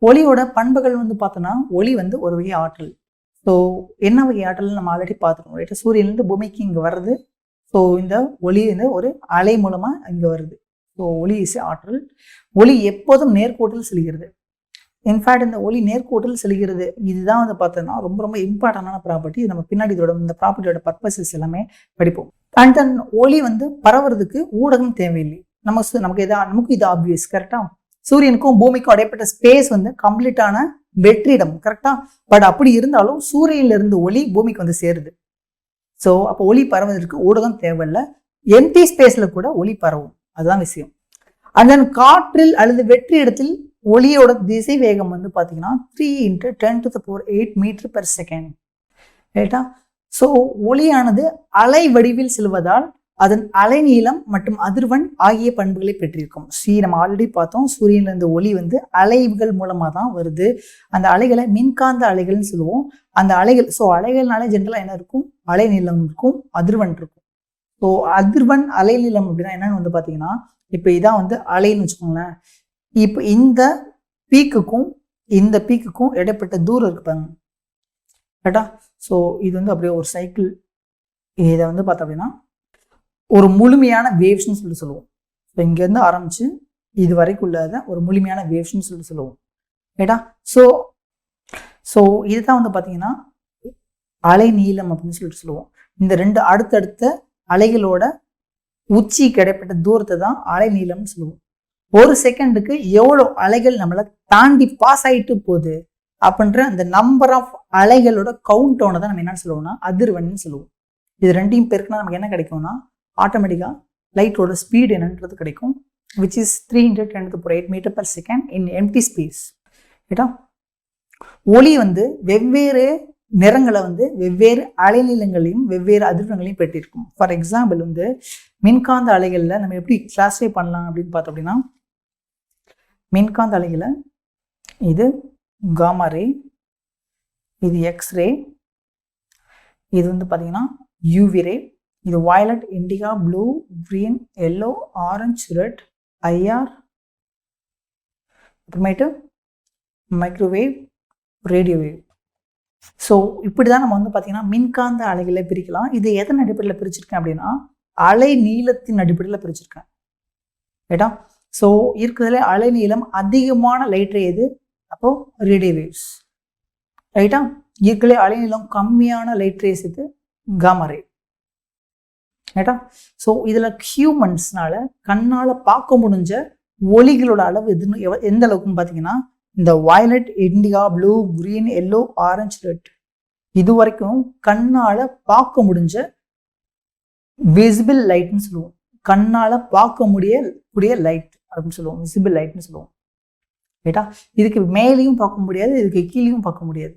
ஒளியோட பண்புகள் வந்து பார்த்தோன்னா, ஒளி வந்து ஒரு வகை ஆற்றல். ஸோ என்ன வகை ஆற்றல் நம்ம ஆல்ரெடி பார்த்துருக்கோம் ரைட்டா? சூரியன்லேருந்து பூமிக்கு இங்கே வருது. ஸோ இந்த ஒளி வந்து ஒரு அலை மூலமா இங்கே வருது. ஸோ ஒளி இஸ் ஆற்றல். ஒளி எப்போதும் நேர்கோட்டில் செல்கிறது. இன்ஃபேக்ட் இந்த ஒளி நேர்கோட்டில் செல்கிறது. இதுதான் வந்து பார்த்தோன்னா ரொம்ப ரொம்ப இம்பார்ட்டண்டான ப்ராப்பர்ட்டி. நம்ம பின்னாடி இதோட இந்த ப்ராப்பர்ட்டியோட பர்பஸஸ் எல்லாமே படிப்போம். அண்ட் தென் ஒளி வந்து பரவுறதுக்கு ஊடகம் தேவையில்லை. நமக்கு இது ஆப்வியஸ் கரெக்டா? சூரியனுக்கும் பூமிக்கும் இடைப்பட்ட ஸ்பேஸ் வந்து கம்ப்ளீட்டான வெற்றிடம் கரெக்டா? பட் அப்படி இருந்தாலும் சூரியன்ல இருந்து ஒளி பூமிக்கு வந்து சேருது. ஸோ அப்போ ஒளி பரவுவதற்கு ஊடகம் தேவையில்லை. எம்டி ஸ்பேஸ்ல கூட ஒளி பரவும். அதுதான் விஷயம். அண்ட் தென் காற்றில் அல்லது வெற்றி இடத்தில் ஒளியோட திசை வேகம் வந்து பார்த்தீங்கன்னா 3 × 10⁸ மீட்டர்/செகண்ட் ரைட்டா? ஸோ ஒளியானது அலை வடிவில் செல்வதால் அதன் அலைநீளம் மற்றும் அதிர்வெண் ஆகிய பண்புகளை பெற்றிருக்கும். நம்ம ஆல்ரெடி பார்த்தோம், சூரியன்லேருந்து ஒளி வந்து அலைவுகள் மூலமாக தான் வருது. அந்த அலைகளை மின்காந்த அலைகள்னு சொல்லுவோம். அந்த அலைகள் அலைகள்னாலே ஜென்ரலாக என்ன இருக்கும்? அலைநீளம் இருக்கும், அதிர்வெண் இருக்கும். ஸோ அதிர்வெண் அலைநீளம் அப்படின்னா என்னன்னு வந்து பார்த்தீங்கன்னா, இப்போ இதான் வந்து அலைன்னு வச்சுக்கோங்களேன். இப்போ இந்த பீக்குக்கும் இடைப்பட்ட தூரம் இருக்கு பாருங்க கரெக்டா? ஸோ இது வந்து அப்படியே ஒரு சைக்கிள். இதை வந்து பார்த்தோம் அப்படின்னா ஒரு முழுமையான வேவ்ஸ்ன்னு சொல்லுவோம். ஸோ இங்கேருந்து ஆரம்பிச்சு இது வரைக்கும் உள்ளதை ஒரு முழுமையான வேவ்ஸ்ன்னு சொல்லுவோம் ரைட்டா? ஸோ இதுதான் வந்து பார்த்தீங்கன்னா அலை நீளம் அப்படின்னு சொல்லுவோம். இந்த ரெண்டு அடுத்தடுத்த அலைகளோட உச்சி கிடைப்பட்ட தூரத்தை தான் அலை நீளம்னு சொல்லுவோம். ஒரு செகண்டுக்கு எவ்வளோ அலைகள் நம்மளை தாண்டி பாஸ் ஆகிட்டு போகுது அப்படின்ற அந்த நம்பர் ஆஃப் அலைகளோட கவுண்டோனை தான் நம்ம என்ன சொல்லுவோம்னா அதிர்வெண்னு சொல்லுவோம். இது ரெண்டையும் பெருக்குனா நமக்கு என்ன கிடைக்கும்னா ஆட்டோமேட்டிக்காக லைட்டோட ஸ்பீடு என்னன்றது கிடைக்கும். Which is 3 × 10⁸ metre per second in empty space ரைட்டா? ஒளி வந்து வெவ்வேறு நிறங்களை வந்து வெவ்வேறு அலைநீளங்களையும் வெவ்வேறு அதிர்வெண்களையும் பெற்றிருக்கும். ஃபார் எக்ஸாம்பிள் வந்து மின்காந்த அலைகளில் நம்ம எப்படி கிளாஸிஃபை பண்ணலாம் அப்படின்னு பார்த்தோம் அப்படின்னா, மின்காந்த அலைகளை இது காமா ரே, இது எக்ஸ்ரே, இது வந்து பார்த்தீங்கன்னா யூவி ரே, இது violet, Indica, blue, green, yellow, orange, red, IR, அப்புறமேட்டு மைக்ரோவேவ், ரேடியோ வேவ். ஸோ இப்படி தான் நம்ம வந்து பார்த்தீங்கன்னா மின்காந்த அலைகளை பிரிக்கலாம். இது எதன் அடிப்படையில் பிரிச்சிருக்கேன் அப்படின்னா அலை நீளத்தின் அடிப்படையில் பிரிச்சிருக்கேன் ரைட்டா? ஸோ இருக்கிறதுல அலை நீளம் அதிகமான லைட் ரே எது? அப்போ ரேடியோ வேவ்ஸ் ரைட்டா? இருக்கிற அலைநீளம் கம்மியான லைட் ரேஸ் இது காமா ரே ரைட்டா? ஸோ இதில் ஹியூமன்ஸ்னால கண்ணால் பார்க்க முடிஞ்ச ஒளிகளோட அளவு எதுன்னு எந்த அளவுக்குன்னு பார்த்தீங்கன்னா இந்த violet, Indica, blue, green, yellow, orange, red இது வரைக்கும் கண்ணால் பார்க்க முடிஞ்ச விசிபிள் லைட்னு சொல்லுவோம். கண்ணால் பார்க்க கூடிய லைட் அப்படின்னு சொல்லுவோம், விசிபிள் லைட்னு சொல்லுவோம் ரைட்டா? இதுக்கு மேலேயும் பார்க்க முடியாது, இதுக்கு கீழேயும் பார்க்க முடியாது.